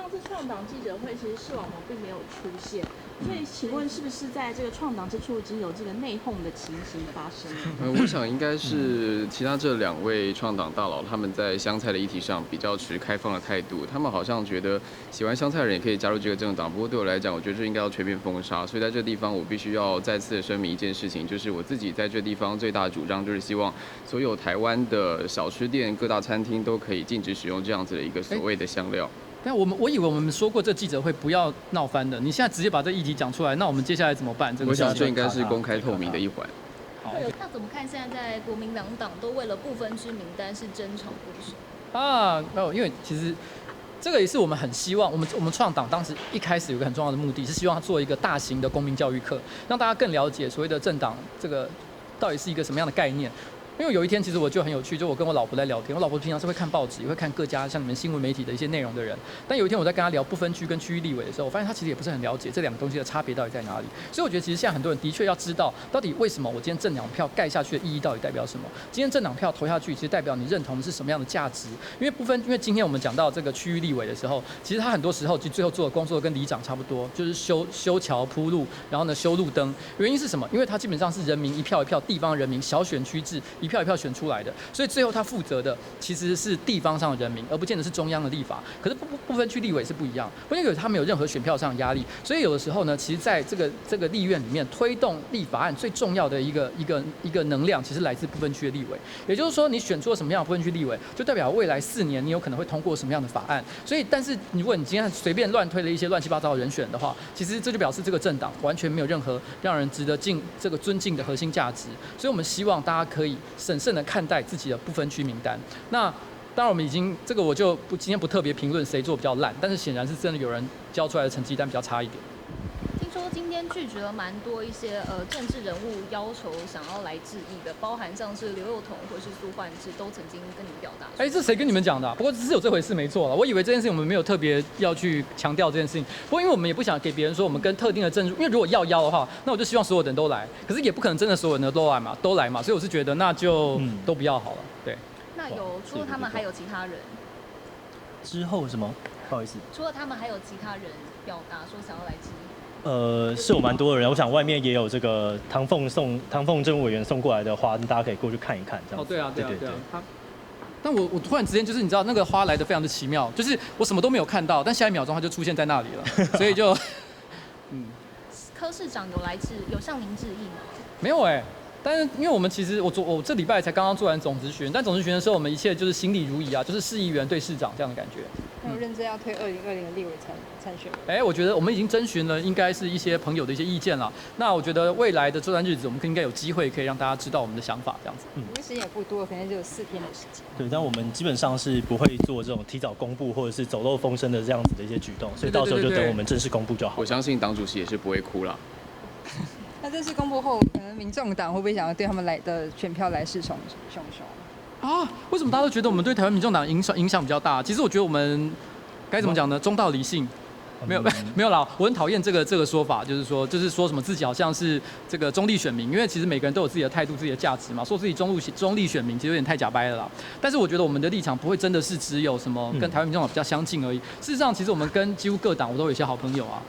上次创党记者会，其实视网膜并没有出现，所以请问是不是在这个创党之处已经有这个内讧的情形发生了？我想应该是其他这2位创党大佬，他们在香菜的议题上比较持开放的态度。他们好像觉得喜欢香菜的人也可以加入这个政党，不过对我来讲，我觉得这应该要全面封杀。所以在这地方，我必须要再次的声明一件事情，就是我自己在这地方最大的主张就是希望所有台湾的小吃店、各大餐厅都可以禁止使用这样子的一个所谓的香料。但我以为我们说过这记者会不要闹翻的，你现在直接把这议题讲出来，那我们接下来怎么办？我想这应该是公开透明的一环。好，那怎么看现在在国民两党都为了不分区名单是争吵不休啊？没有，因为其实这个也是我们很希望，我们创党当时一开始有一个很重要的目的是希望做一个大型的公民教育课，让大家更了解所谓的政党这个到底是一个什么样的概念。因为有一天，其实我就很有趣，就我跟我老婆在聊天，我老婆平常是会看报纸，也会看各家像你们新闻媒体的一些内容的人。但有一天我在跟她聊不分区跟区域立委的时候，我发现她其实也不是很了解这2个东西的差别到底在哪里。所以我觉得其实现在很多人的确要知道，到底为什么我今天政党票盖下去的意义到底代表什么？今天政党票投下去，其实代表你认同的是什么样的价值？因为今天我们讲到这个区域立委的时候，其实他很多时候其实最后做的工作跟里长差不多，就是修桥铺路，然后呢修路灯。原因是什么？因为他基本上是人民一票一票地方人民小选区制一票一票选出来的。所以最后他负责的其实是地方上的人民，而不见得是中央的立法。可是不分区立委是不一样，不分区立委他没有任何选票上的压力，所以有的时候呢，其实在这个立院里面推动立法案最重要的一个能量，其实来自不分区的立委。也就是说，你选出了什么样的不分区立委，就代表未来4年你有可能会通过什么样的法案。所以，但是如果你今天随便乱推了一些乱七八糟的人选的话，其实这就表示这个政党完全没有任何让人值得这个尊敬的核心价值。所以我们希望大家可以审慎的看待自己的不分区名单。那当然，我们已经这个我就今天不特别评论谁做比较烂，但是显然是真的有人交出来的成绩单比较差一点。听说今天拒绝了蛮多一些政治人物要求想要来致意的，包含像是刘宥彤或是苏焕智都曾经跟你表达。这谁跟你们讲的不过是有这回事没错了。我以为这件事情我们没有特别要去强调这件事情，不过因为我们也不想给别人说我们跟特定的政治，因为如果要邀的话，那我就希望所有人都来，可是也不可能真的所有人都来嘛，所以我是觉得那就都不要好了。对。那除了他们还有其他人？之后什么？不好意思。除了他们还有其他人表达说想要来致意？是有蛮多的人，我想外面也有这个唐凤政务委员送过来的花，大家可以过去看一看，这样子。对啊。但我突然之间就是你知道那个花来的非常的奇妙，就是我什么都没有看到，但下一秒钟它就出现在那里了，所以就柯市长有向您致意吗？没有但是因为我们其实我这礼拜才刚刚做完总咨询，但总咨询的时候我们一切就是心里如仪啊，就是市议员对市长这样的感觉。有认真要推2020的立委参选？我觉得我们已经征询了，应该是一些朋友的一些意见了。那我觉得未来的这段日子，我们应该有机会可以让大家知道我们的想法，这样子。因为时间也不多，可能只有4天的时间。对，但我们基本上是不会做这种提早公布或者是走漏风声的这样子的一些举动，所以到时候就等我们正式公布就好。我相信党主席也是不会哭啦。那这次公布后，可能民众党会不会想要对他们来的选票来势汹汹啊？为什么大家都觉得我们对台湾民众党影响比较大？其实我觉得我们该怎么讲呢？中道理性。没有啦，我很讨厌这个说法，就是说什么自己好像是这个中立选民，因为其实每个人都有自己的态度、自己的价值嘛，说自己中立选民，其实有点太假掰了啦。但是我觉得我们的立场不会真的是只有什么跟台湾民众党比较相近而已。事实上，其实我们跟几乎各党我都有一些好朋友啊。